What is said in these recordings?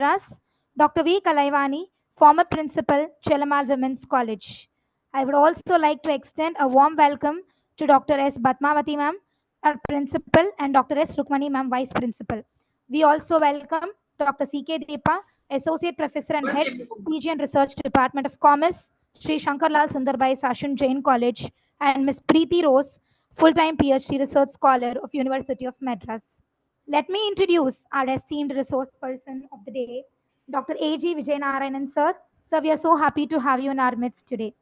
Madras, Dr. V. Kalaivani, former principal, Chelamal Women's College. I would also like to extend a warm welcome to Dr. S. Batmavati ma'am, our principal, and Dr. S. Rukmani ma'am, vice principal. We also welcome Dr. C.K. Deepa, associate professor and head, PG and Research Department of Commerce, Sri Shankarlal Sundarbai Sashan Jain College, and Ms. Preeti Rose, full-time PhD research scholar of University of Madras. Let me introduce our esteemed resource person of the day, Dr. A.G. Vijayanarayanan, sir. Sir, we are so happy to have you in our midst today.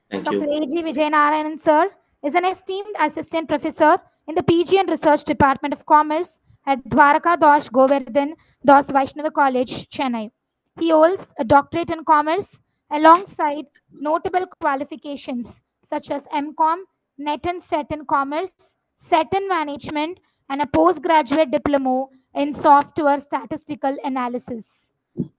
Thank Dr. you. A.G. Vijayanarayanan, sir, is an esteemed assistant professor in the PG and Research Department of Commerce at Dwaraka Goverdhan Vaishnav College, Chennai. He holds a doctorate in commerce alongside notable qualifications such as MCom, Net and Set in Commerce, Set in Management, and a postgraduate diploma in software statistical analysis.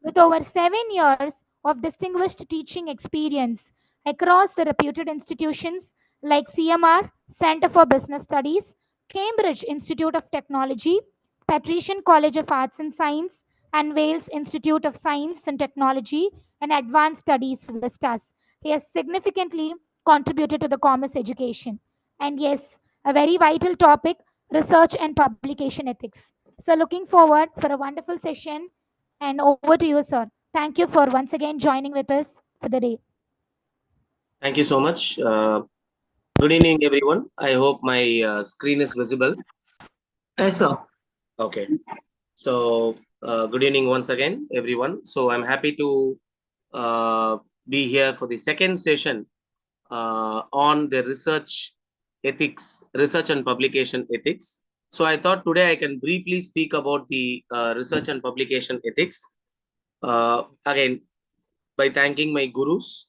With over 7 years of distinguished teaching experience across the reputed institutions like CMR, Center for Business Studies, Cambridge Institute of Technology, Patrician College of Arts and Science, and Wales Institute of Science and Technology and Advanced Studies Vistas. He has significantly contributed to the commerce education. And yes, a very vital topic, research and publication ethics. So looking forward for a wonderful session, and over to you, sir. Thank you for once again joining with us for the day. Thank you so much. Good evening, everyone. I hope my screen is visible. Yes, sir. Okay. So, good evening once again, everyone. So, I'm happy to be here for the second session on the research and publication ethics. So, I thought today I can briefly speak about the research and publication ethics. Again, by thanking my gurus,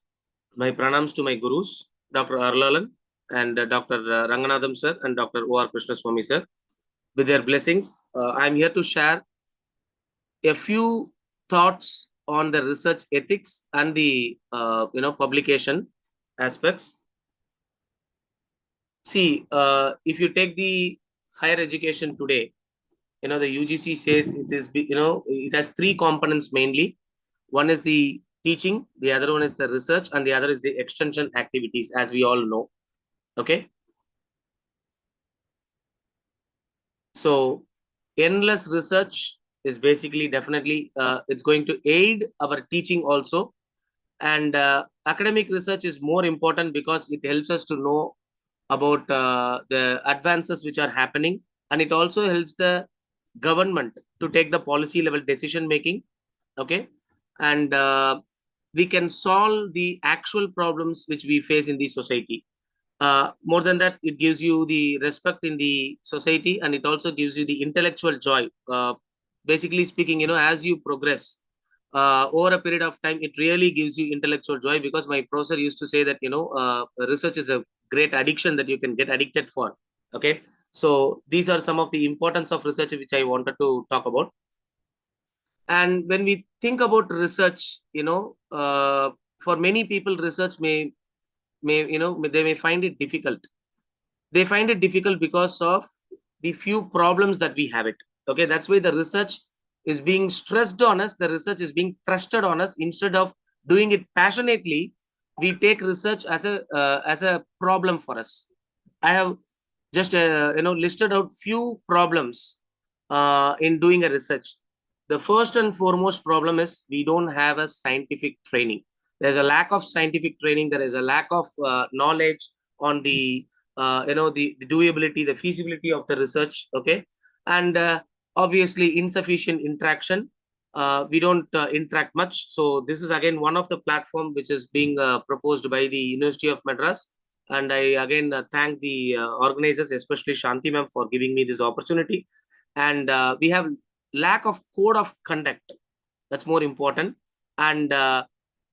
my pranams to my gurus, Dr. Arlalan and Dr. Ranganathan sir and Dr. O.R. Krishnaswamy sir. With their blessings, I'm here to share a few thoughts on the research ethics and the publication aspects. See, if you take the higher education today, the UGC says it is it has three components mainly. One is the teaching, the other one is the research, and the other is the extension activities, as we all know. Okay. So endless research is basically definitely it's going to aid our teaching also. And academic research is more important because it helps us to know about the advances which are happening, and it also helps the government to take the policy level decision making. Okay. And we can solve the actual problems which we face in the society. More than that, it gives you the respect in the society, and it also gives you the intellectual joy. Basically speaking, as you progress over a period of time, it really gives you intellectual joy, because my professor used to say that research is a great addiction that you can get addicted for. Okay. So these are some of the importance of research which I wanted to talk about. And when we think about research, for many people, research may they may find it difficult. They find it difficult because of the few problems that we have it. Okay, that's why the research is being stressed on us. The research is being thrusted on us. Instead of doing it passionately, we take research as a problem for us. I have just listed out few problems in doing a research. The first and foremost problem is we don't have a scientific training. There's a lack of scientific training. There is a lack of knowledge on the the doability, the feasibility of the research. Okay. And obviously insufficient interaction. We don't interact much. So this is again one of the platform which is being proposed by the University of Madras. And I again thank the organizers, especially Shanti ma'am, for giving me this opportunity. And we have lack of code of conduct. That's more important. And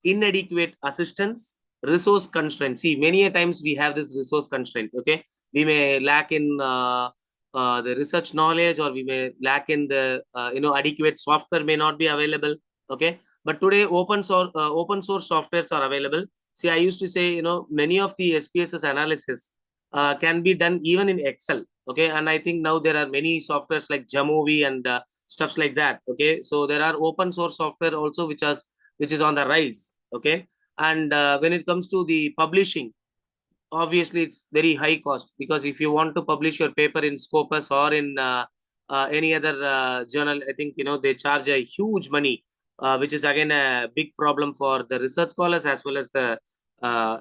inadequate assistance, resource constraint. See, many a times we have this resource constraint. Okay, we may lack in the research knowledge, or we may lack in the adequate software may not be available. Okay, but today open source softwares are available. See, I used to say many of the SPSS analysis can be done even in Excel. Okay, and I think now there are many softwares like Jamovi and stuffs like that. Okay, so there are open source software also which is on the rise. Okay, and when it comes to the publishing, obviously it's very high cost, because if you want to publish your paper in Scopus or in any other journal, I think they charge a huge money, which is again a big problem for the research scholars as well as the uh,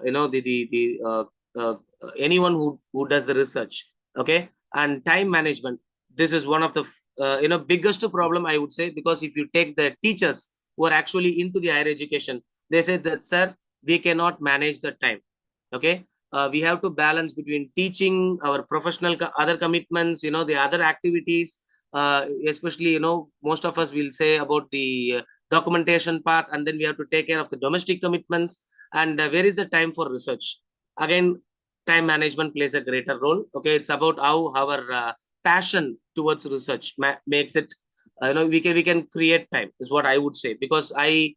anyone who does the research. Okay, and time management, this is one of the biggest problem, I would say, because if you take the teachers who are actually into the higher education, they said that, sir, we cannot manage the time. Okay, we have to balance between teaching, our professional other commitments, the other activities, especially most of us will say about the documentation part, and then we have to take care of the domestic commitments, and where is the time for research? Again, time management plays a greater role. Okay, it's about how our passion towards research makes it, we can create time, is what I would say, because I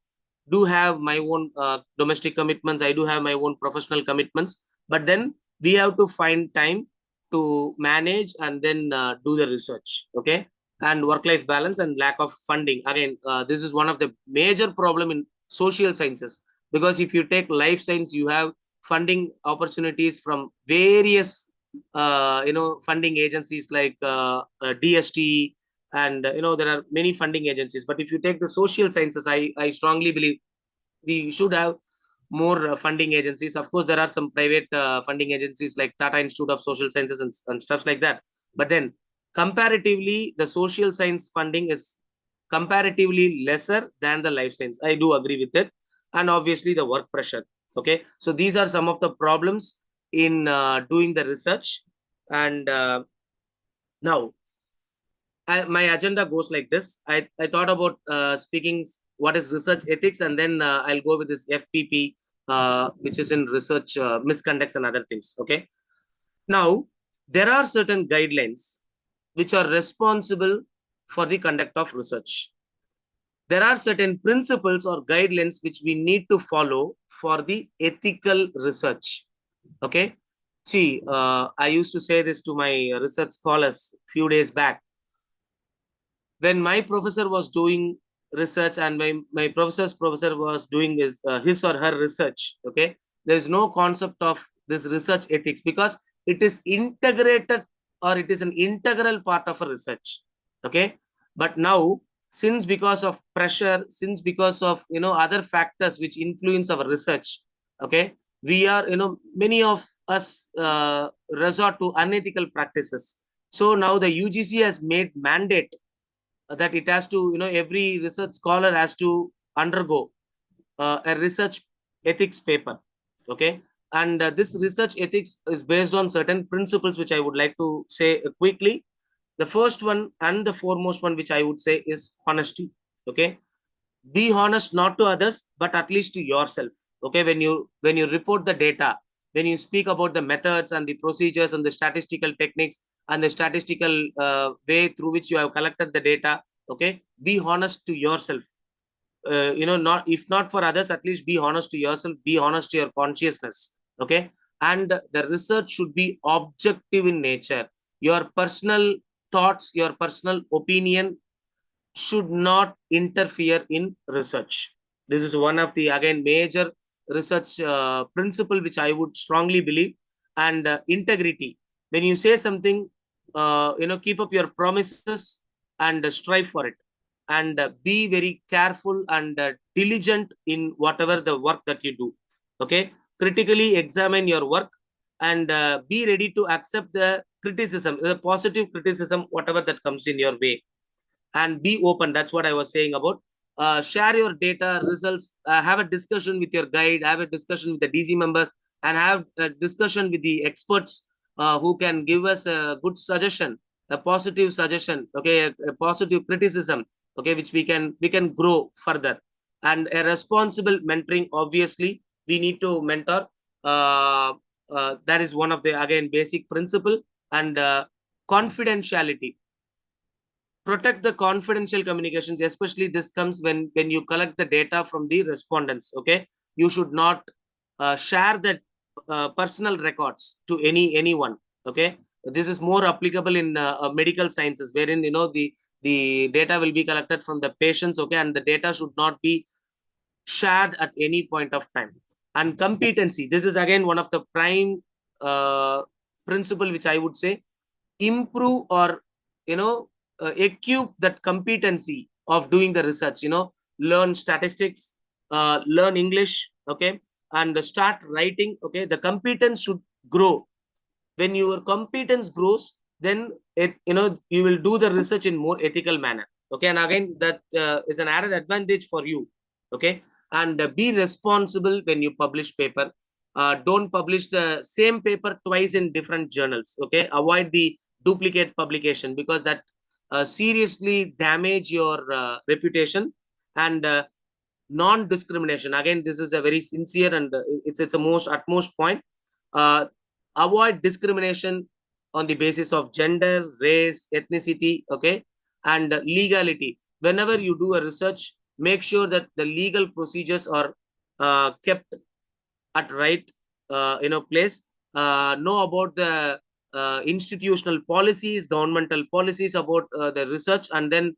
do have my own domestic commitments, I do have my own professional commitments, but then we have to find time to manage and then do the research. Okay, and work life balance and lack of funding, again, this is one of the major problem in social sciences, because if you take life science, you have funding opportunities from various funding agencies like DST, and there are many funding agencies. But if you take the social sciences, I strongly believe we should have more funding agencies. Of course, there are some private funding agencies like Tata Institute of Social Sciences and stuff like that. But then comparatively, the social science funding is comparatively lesser than the life science. I do agree with it. And obviously the work pressure. Okay, so these are some of the problems in doing the research. And now my agenda goes like this. I thought about speaking what is research ethics, and then I'll go with this FPP, which is in research misconducts and other things. Okay. Now, there are certain guidelines which are responsible for the conduct of research. There are certain principles or guidelines which we need to follow for the ethical research. Okay. See, I used to say this to my research scholars a few days back. When my professor was doing research and my professor's professor was doing his or her research, okay, there is no concept of this research ethics, because it is integrated, or it is an integral part of a research. Okay, but now, since because of pressure, since because of other factors which influence our research, okay, we are many of us resort to unethical practices. So now the UGC has made mandate that it has to, every research scholar has to undergo a research ethics paper. Okay, and this research ethics is based on certain principles which I would like to say quickly. The first one and the foremost one which I would say is honesty. Okay, be honest, not to others but at least to yourself. Okay, when you report the data, when you speak about the methods and the procedures and the statistical techniques and the statistical way through which you have collected the data, okay, be honest to yourself. Not, if not for others, at least be honest to yourself, be honest to your consciousness. Okay, and the research should be objective in nature. Your personal thoughts, your personal opinion should not interfere in research. This is one of the, again, major research principle which I would strongly believe. And integrity. When you say something, keep up your promises and strive for it. And be very careful and diligent in whatever the work that you do. Okay, critically examine your work, and be ready to accept the criticism, the positive criticism, whatever that comes in your way, and be open. That's what I was saying about share your data results, have a discussion with your guide, have a discussion with the DC members, and have a discussion with the experts who can give us a good suggestion, a positive suggestion. Okay, a positive criticism. Okay, which we can grow further. And a responsible mentoring, obviously we need to mentor. That is one of the, again, basic principle. And confidentiality, protect the confidential communications, especially this comes when you collect the data from the respondents. Okay, you should not share that personal records to anyone. Okay, This is more applicable in medical sciences, wherein the data will be collected from the patients, okay, and the data should not be shared at any point of time. And competency, this is again one of the prime principle which I would say, improve or equip that competency of doing the research, learn statistics, learn English, okay, and start writing, okay. The competence should grow. When your competence grows, then you will do the research in more ethical manner, okay. And again, that is an added advantage for you, okay. And be responsible when you publish paper. Don't publish the same paper twice in different journals, okay. Avoid the duplicate publication, because that seriously damage your reputation. And non-discrimination, again, this is a very sincere, and it's a most utmost point. uh, Avoid discrimination on the basis of gender, race, ethnicity, okay, and legality. Whenever you do a research, make sure that the legal procedures are kept at right place. Know about the institutional policies, governmental policies about the research, and then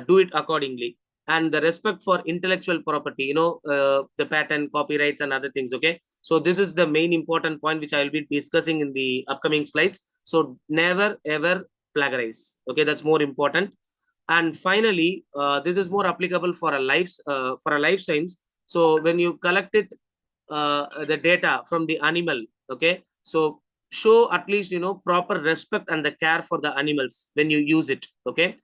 do it accordingly. And the respect for intellectual property, the patent, copyrights, and other things, okay. So this is the main important point which I will be discussing in the upcoming slides. So never ever plagiarize, okay. That's more important. And finally, this is more applicable for a life science. So when you collect it, the data from the animal, okay, so show at least proper respect and the care for the animals when you use it, okay.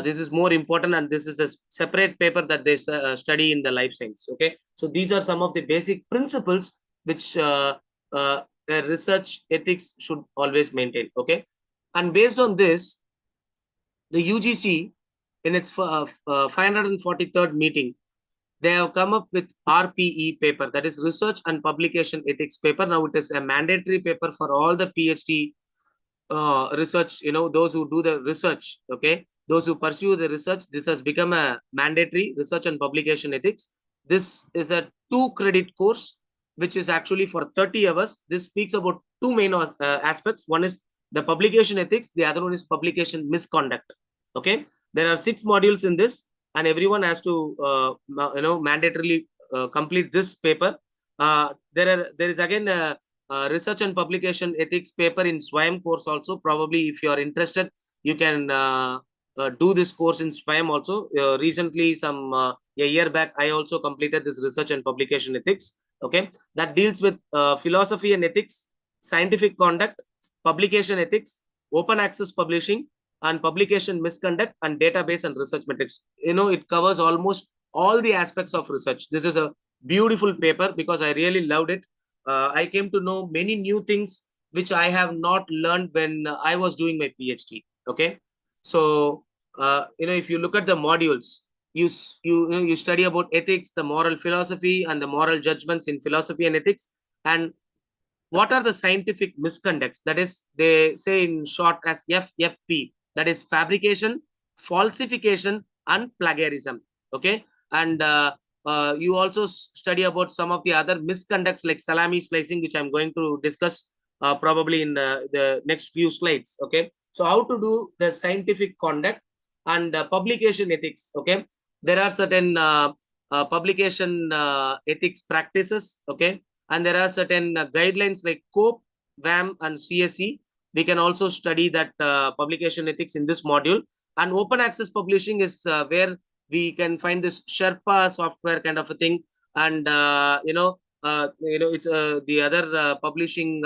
This is more important, and this is a separate paper that they study in the life science, okay. So these are some of the basic principles which research ethics should always maintain, okay. And based on this, the UGC, in its 543rd meeting, they have come up with RPE paper, that is Research and Publication Ethics paper. Now it is a mandatory paper for all the PhD research, those who do the research, okay, those who pursue the research. This has become a mandatory Research and Publication Ethics. This is a 2-credit course, which is actually for 30 hours. This speaks about two main aspects. One is the publication ethics, the other one is publication misconduct, okay. There are 6 modules in this, and everyone has to mandatorily complete this paper. There is again a research and publication ethics paper in SWAYAM course also. Probably if you are interested, you can do this course in SWAYAM also. Recently, a year back, I also completed this research and publication ethics, okay, that deals with philosophy and ethics, scientific conduct, publication ethics, open access publishing, and publication misconduct, and database and research metrics. It covers almost all the aspects of research. This is a beautiful paper because I really loved it. I came to know many new things which I have not learned when I was doing my PhD, okay. So if you look at the modules, you study about ethics, the moral philosophy, and the moral judgments in philosophy and ethics. And what are the scientific misconducts? That is, they say in short as FFP, that is fabrication, falsification, and plagiarism, okay. And you also study about some of the other misconducts like salami slicing, which I'm going to discuss probably in the next few slides, okay. So how to do the scientific conduct and publication ethics, okay. There are certain publication ethics practices, okay, and there are certain guidelines like COPE, WAM, and CSE. We can also study that publication ethics in this module. And open access publishing is where we can find this Sherpa software kind of a thing. And it's the other publishing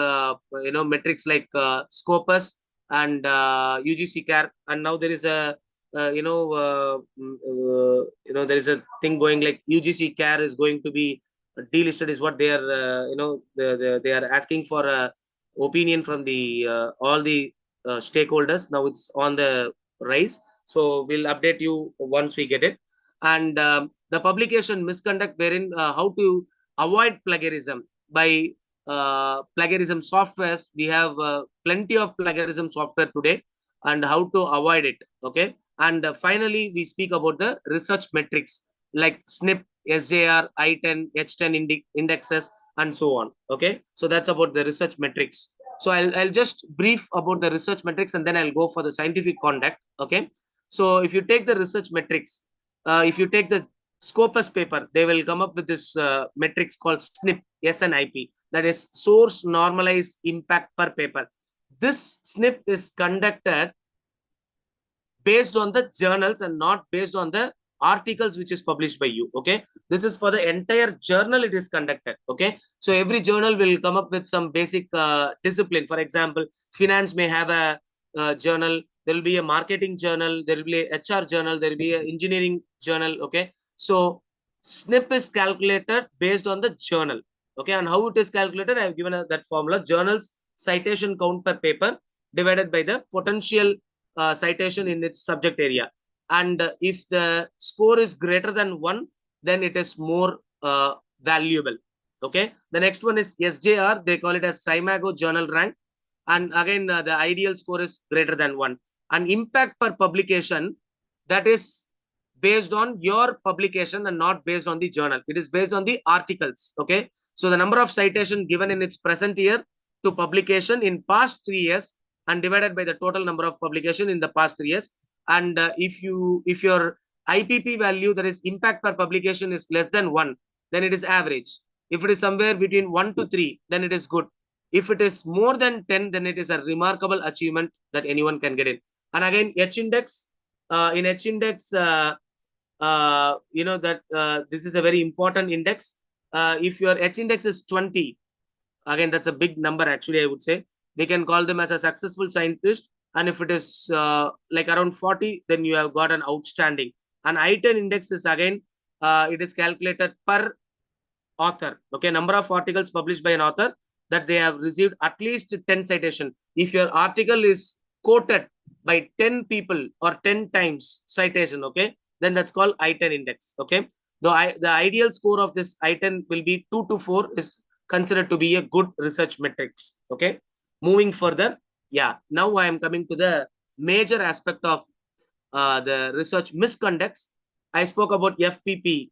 metrics like Scopus and UGC CAR. And now there is a there is a thing going like UGC CAR is going to be delisted, is what they are they are asking for a opinion from the all the stakeholders. Now it's on the rise, so we'll update you once we get it. And the publication misconduct, wherein how to avoid plagiarism by plagiarism softwares. We have plenty of plagiarism software today, and how to avoid it, okay. And finally, we speak about the research metrics like SNP, SJR, I10, H10 indexes, and so on, okay. So that's about the research metrics. So I'll just brief about the research metrics and then I'll go for the scientific conduct. Okay. So if you take the research metrics, if you take the Scopus paper, they will come up with this metrics called SNP, SNIP, that is source normalized impact per paper. This SNP is conducted based on the journals and not based on the articles which is published by you. Okay, this is for the entire journal it is conducted. Okay, so every journal will come up with some basic discipline. For example, finance may have a journal, there will be a marketing journal, there will be a HR journal, there will be an engineering journal. Okay, so SNP is calculated based on the journal. Okay, and how it is calculated, I have given that formula: journals citation count per paper divided by the potential citation in its subject area. And if the score is greater than 1, then it is more valuable. Okay. The next one is SJR. They call it as Simago Journal Rank. And again, the ideal score is greater than 1. And impact per publication, that is based on your publication and not based on the journal. It is based on the articles. Okay. So the number of citation given in its present year to publication in past 3 years and divided by the total number of publication in the past 3 years. And if your IPP value, that is impact per publication, is less than 1, then it is average. If it is somewhere between 1 to 3, then it is good. If it is more than 10, then it is a remarkable achievement that anyone can get in. And again, H index, in H index, this is a very important index. If your H index is 20, again, that's a big number actually, I would say. We can call them as a successful scientist. And if it is like around 40, then you have got an outstanding. And I-10 index is again, it is calculated per author. Okay, number of articles published by an author that they have received at least 10 citation. If your article is quoted by 10 people or 10 times citation, okay, then that's called I-10 index. Okay, the ideal score of this I-10 will be 2 to 4 is considered to be a good research metrics. Okay, moving further. Yeah, now I am coming to the major aspect of the research misconducts. I spoke about FPP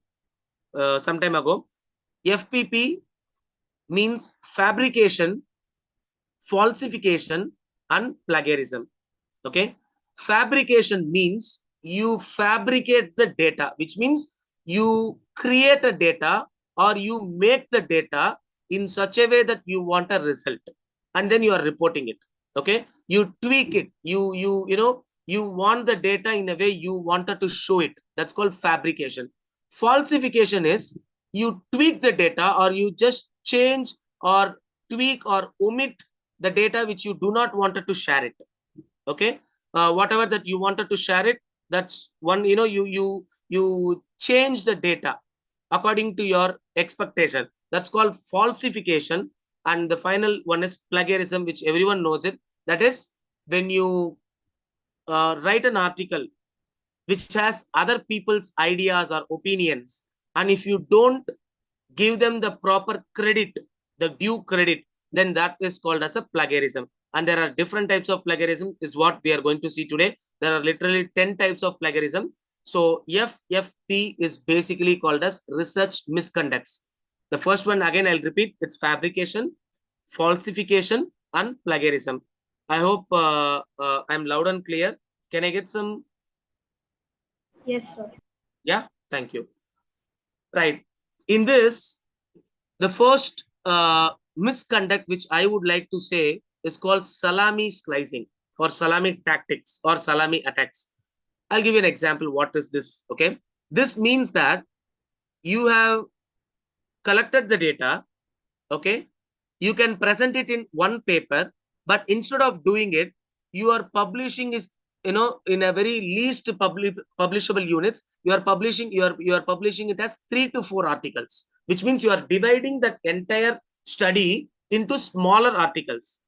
some time ago. FPP means fabrication, falsification, and plagiarism. Okay, fabrication means you fabricate the data, which means you create a data or you make the data in such a way that you want a result, and then you are reporting it. Okay, you tweak it, you want the data in a way you wanted to show it. That's called fabrication. Falsification is you tweak the data or you just change or tweak or omit the data which you do not wanted to share it. Okay, whatever that you wanted to share it, that's one, you change the data according to your expectation. That's called falsification. And the final one is plagiarism, which everyone knows it. That is when you write an article which has other people's ideas or opinions, and if you don't give them the proper credit, the due credit, then that is called as a plagiarism. And there are different types of plagiarism is what we are going to see today. There are literally 10 types of plagiarism. So FFP is basically called as research misconducts. The first one, again, I'll repeat, it's fabrication, falsification, and plagiarism. I hope I'm loud and clear. Can I get some? Yes, sir. Yeah, thank you. Right. In this, the first misconduct which I would like to say is called salami slicing or salami tactics or salami attacks. I'll give you an example. What is this? Okay. This means that you have collected the data. Okay. You can present it in one paper, but instead of doing it, you are publishing is, in a very least publishable units. You are publishing it as 3 to 4 articles, which means you are dividing that entire study into smaller articles.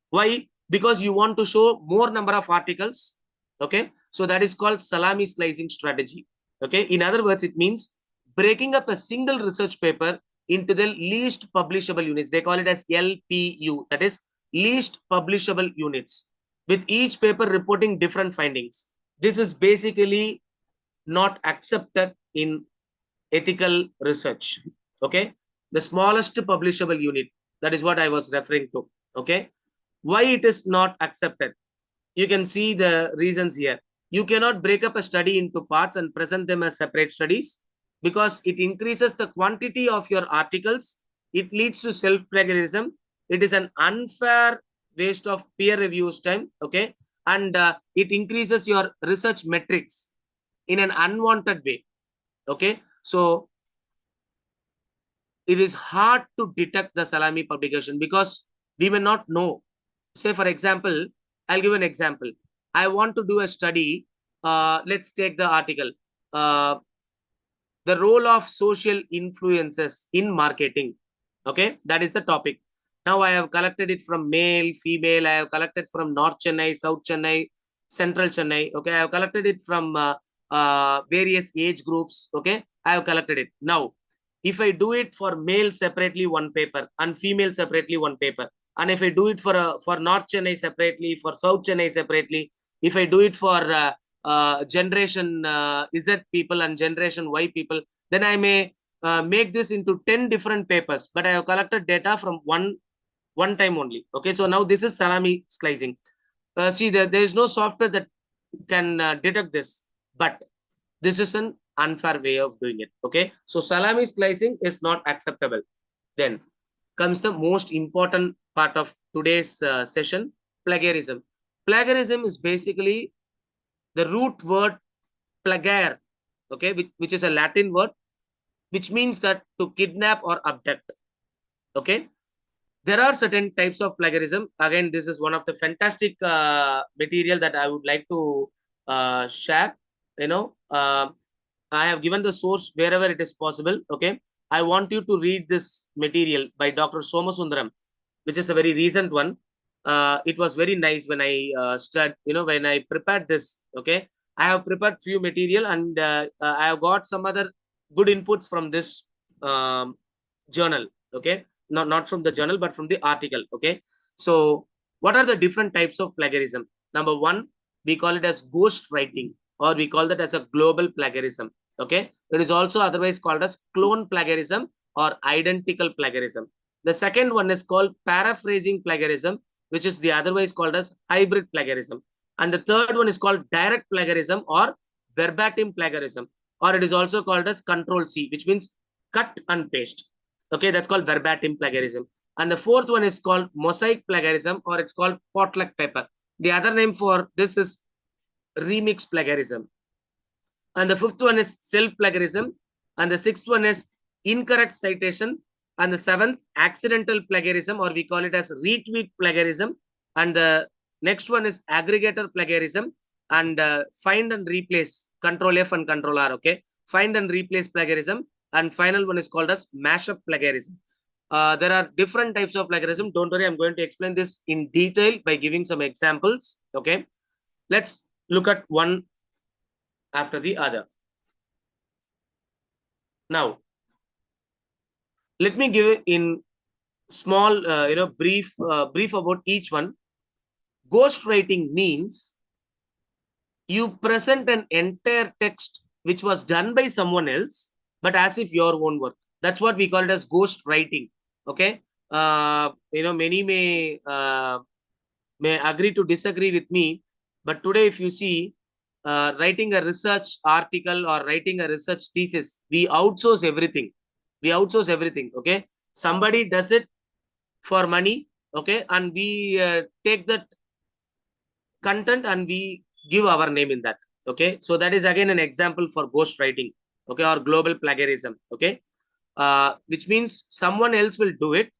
Why? Because you want to show more number of articles. Okay, so that is called salami slicing strategy. Okay, in other words, it means breaking up a single research paper into the least publishable units. They call it as LPU, that is least publishable units, with each paper reporting different findings. This is basically not accepted in ethical research. Okay, the smallest publishable unit, that is what I was referring to. Okay, Why it is not accepted? You can see the reasons here. You cannot break up a study into parts and present them as separate studies because it increases the quantity of your articles. It leads to self-plagiarism. It is an unfair waste of peer reviews time. Okay. And it increases your research metrics in an unwanted way. Okay. So it is hard to detect the salami publication because we may not know. Say, for example, I'll give an example. I want to do a study. Let's take the article. The role of social influences in marketing. Okay, that is the topic. Now I have collected it from male, female. I have collected from North Chennai, South Chennai, Central Chennai. Okay, I have collected it from various age groups. Okay, I have collected it. Now, if I do it for male separately one paper and female separately one paper, and if I do it for North Chennai separately, for South Chennai separately, if I do it for generation Z people and generation Y people, then I may make this into 10 different papers, but I have collected data from one time only. Okay, so now this is salami slicing. See, there is no software that can detect this, but this is an unfair way of doing it. Okay, so salami slicing is not acceptable. Then comes the most important part of today's session, plagiarism. Plagiarism is basically the root word plagare, okay, which is a Latin word, which means that to kidnap or abduct. Okay, there are certain types of plagiarism. Again, this is one of the fantastic material that I would like to share. You know, I have given the source wherever it is possible. Okay, I want you to read this material by Dr. Somasundaram, which is a very recent one. It was very nice when I when I prepared this. Okay, I have prepared few material and I have got some other good inputs from this journal. Okay, not from the journal, but from the article. Okay, so what are the different types of plagiarism? Number one, we call it as ghost writing, or we call that as a global plagiarism. Okay, it is also otherwise called as clone plagiarism or identical plagiarism. The second one is called paraphrasing plagiarism, which is the otherwise called as hybrid plagiarism. And the third one is called direct plagiarism or verbatim plagiarism, or it is also called as control C, which means cut and paste. Okay, that's called verbatim plagiarism. And the fourth one is called mosaic plagiarism, or it's called potluck paper. The other name for this is remix plagiarism. And the fifth one is self-plagiarism. And the sixth one is incorrect citation. And the seventh, accidental plagiarism, or we call it as retweet plagiarism. And the next one is aggregator plagiarism. And find and replace, control F and control R, okay? Find and replace plagiarism. And final one is called as mashup plagiarism. There are different types of plagiarism. Don't worry, I'm going to explain this in detail by giving some examples, okay? Let's look at one after the other. Now, let me give it in small, brief about each one. Ghostwriting means you present an entire text which was done by someone else, but as if your own work. That's what we call it as ghostwriting. Okay, many may agree to disagree with me, but today, if you see, writing a research article or writing a research thesis, we outsource everything. We outsource everything. Okay, somebody does it for money. Okay, and we take that content and we give our name in that. Okay, so that is again an example for ghostwriting. Okay, or global plagiarism. Okay, which means someone else will do it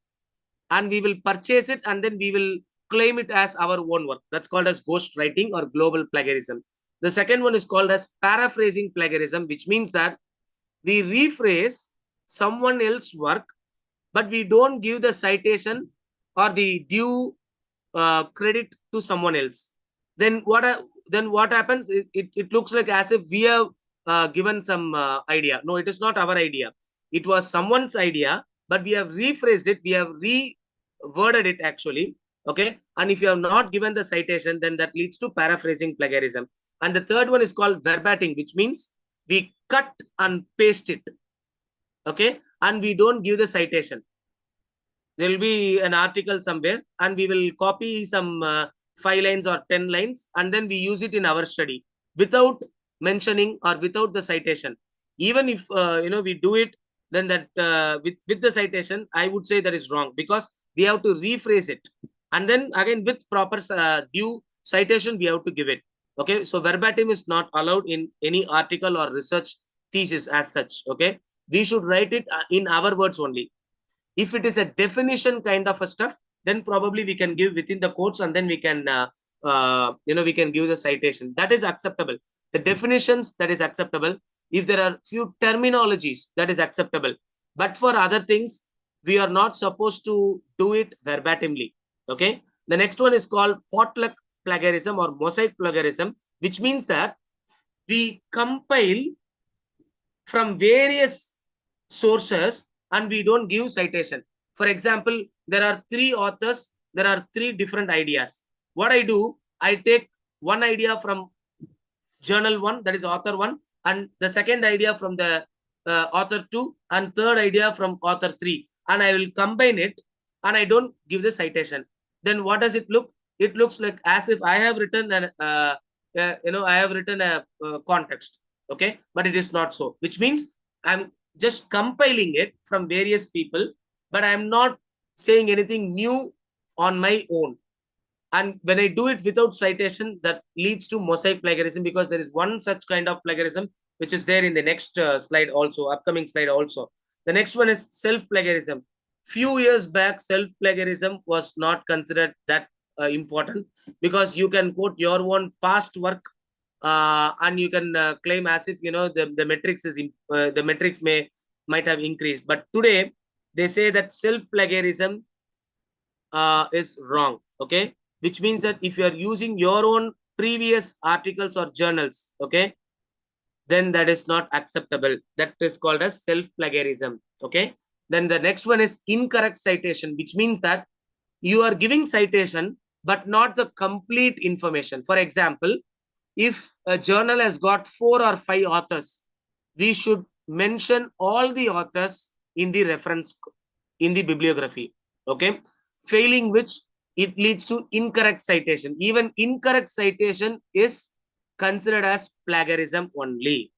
and we will purchase it and then we will claim it as our own work. That's called as ghostwriting or global plagiarism. The second one is called as paraphrasing plagiarism, which means that we rephrase someone else's work, but we don't give the citation or the due credit to someone else. Then what happens? It looks like as if we have given some idea. No, it is not our idea. It was someone's idea, but we have rephrased it. We have reworded it actually. Okay. And if you have not given the citation, then that leads to paraphrasing plagiarism. And the third one is called verbatim, which means we cut and paste it. Okay. And we don't give the citation. There will be an article somewhere, and we will copy some 5 lines or 10 lines, and then we use it in our study without mentioning or without the citation. Even if we do it, then that with the citation, I would say that is wrong, because we have to rephrase it, and then again with proper due citation we have to give it. Okay, so verbatim is not allowed in any article or research thesis as such. Okay, we should write it in our words only. If it is a definition kind of a stuff, then probably we can give within the quotes, and then we can we can give the citation. That is acceptable. The definitions, that is acceptable. If there are few terminologies, that is acceptable. But for other things, we are not supposed to do it verbatimly. Okay, the next one is called potluck plagiarism or mosaic plagiarism, which means that we compile from various sources and we don't give citation. For example, there are 3 authors, there are 3 different ideas. What I do, I take one idea from journal 1, that is author 1, and the second idea from the author 2, and third idea from author 3, and I will combine it, and I don't give the citation. Then what does it look? It looks like as if I have written an I have written a context. Okay, but it is not so, which means I'm just compiling it from various people, but I'm not saying anything new on my own. And when I do it without citation, that leads to mosaic plagiarism, because there is one such kind of plagiarism which is there in the next slide also, upcoming slide also. The next one is self-plagiarism. Few years back, self-plagiarism was not considered that important, because you can quote your own past work and you can claim as if the metrics is the metrics might have increased. But today they say that self-plagiarism is wrong. Okay, which means that if you are using your own previous articles or journals, okay, then that is not acceptable. That is called as self-plagiarism. Okay, then the next one is incorrect citation, which means that you are giving citation but not the complete information. For example, if a journal has got 4 or 5 authors, we should mention all the authors in the reference, in the bibliography. Okay, failing which, it leads to incorrect citation. Even incorrect citation is considered as plagiarism only.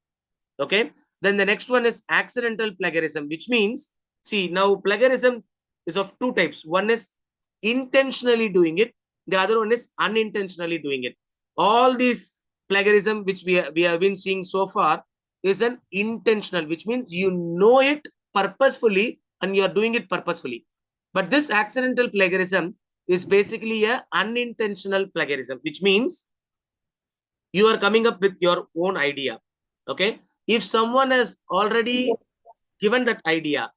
Okay, then the next one is accidental plagiarism, which means, see, now plagiarism is of 2 types. One is intentionally doing it, the other one is unintentionally doing it. All these plagiarism which we have been seeing so far is an intentional, which means you know it purposefully and you are doing it purposefully. But this accidental plagiarism is basically a unintentional plagiarism, which means you are coming up with your own idea. Okay, if someone has already given that idea,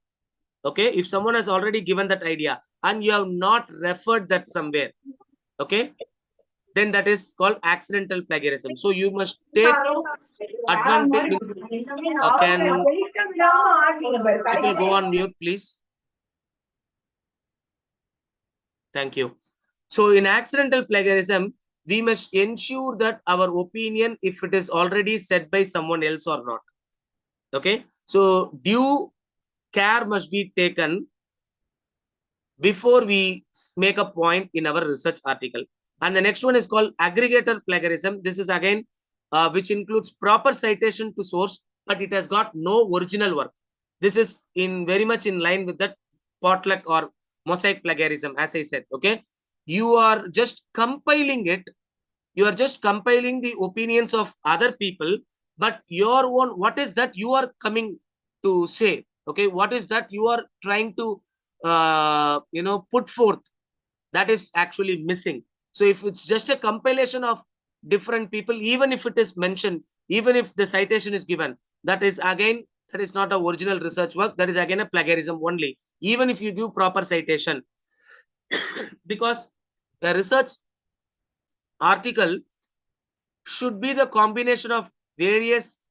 okay, if someone has already given that idea and you have not referred that somewhere, okay, then that is called accidental plagiarism. So you must take advantage. Can people go on mute, please? Thank you. So in accidental plagiarism, we must ensure that our opinion, if it is already said by someone else or not. Okay, so due care must be taken before we make a point in our research article. And the next one is called aggregator plagiarism. This is again which includes proper citation to source, but it has got no original work. This is in very much in line with that potluck or mosaic plagiarism, as I said. Okay, you are just compiling it, you are just compiling the opinions of other people, but your own, what is that you are coming to say? Okay, what is that you are trying to put forth? That is actually missing. So if it's just a compilation of different people, even if it is mentioned, even if the citation is given, that is again, that is not a original research work, that is again a plagiarism only, even if you give proper citation. Because the research article should be the combination of various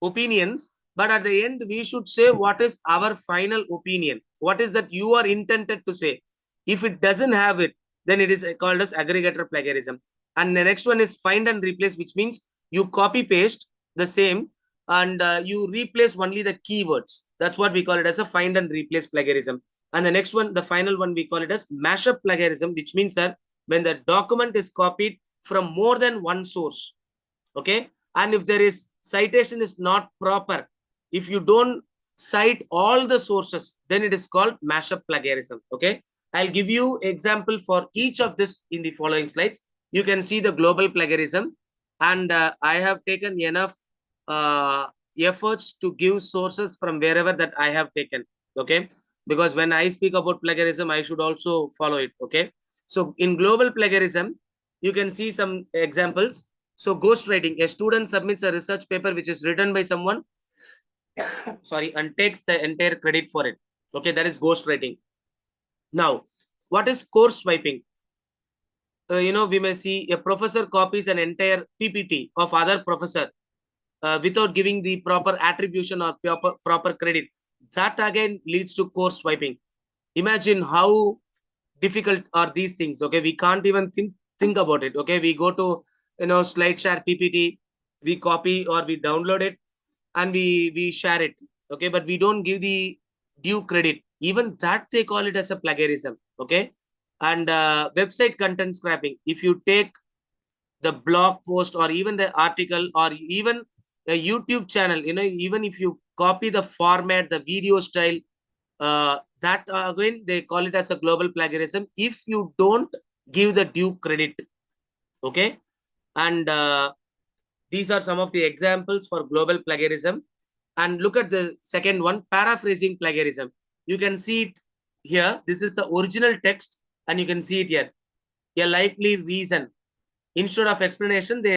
opinions, but at the end we should say what is our final opinion, what is that you are intended to say. If it doesn't have it, then it is called as aggregator plagiarism. And the next one is find and replace, which means you copy paste the same and you replace only the keywords. That's what we call it as a find and replace plagiarism. And the next one, the final one, we call it as mashup plagiarism, which means that when the document is copied from more than one source, okay, and if there is citation is not proper, if you don't cite all the sources, then it is called mashup plagiarism. Okay, I'll give you example for each of this in the following slides. You can see the global plagiarism, and I have taken enough efforts to give sources from wherever that I have taken. Okay, because when I speak about plagiarism, I should also follow it. Okay, so in global plagiarism, you can see some examples. So ghostwriting, a student submits a research paper which is written by someone, sorry, and takes the entire credit for it. Okay, that is ghostwriting. Now, what is course swiping? We may see a professor copies an entire PPT of other professor without giving the proper attribution or proper credit. That again leads to course swiping. Imagine how difficult are these things. Okay, we can't even think about it. Okay, we go to SlideShare PPT, we copy or we download it and we share it. Okay, but we don't give the due credit. Even that they call it as a plagiarism. Okay, and website content scrapping. If you take the blog post or even the article or even a YouTube channel, even if you copy the format, the video style, that again they call it as a global plagiarism if you don't give the due credit. Okay, and these are some of the examples for global plagiarism. And look at the second one, paraphrasing plagiarism. You can see it here. This is the original text and you can see it here. A likely reason, instead of explanation, they